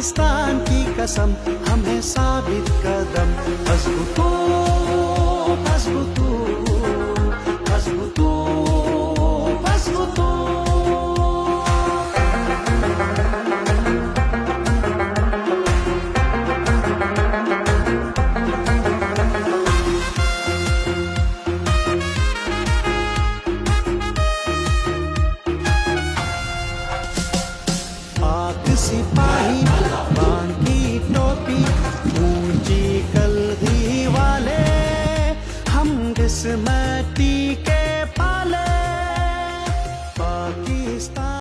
पाकिस्तान की कसम हमें साबित कदम मजबूतो मजबूतो मजबूतो मजबूतो पाक सिपाही बांधी टोपी ऊंची कलगी वाले हम किस मिट्टी के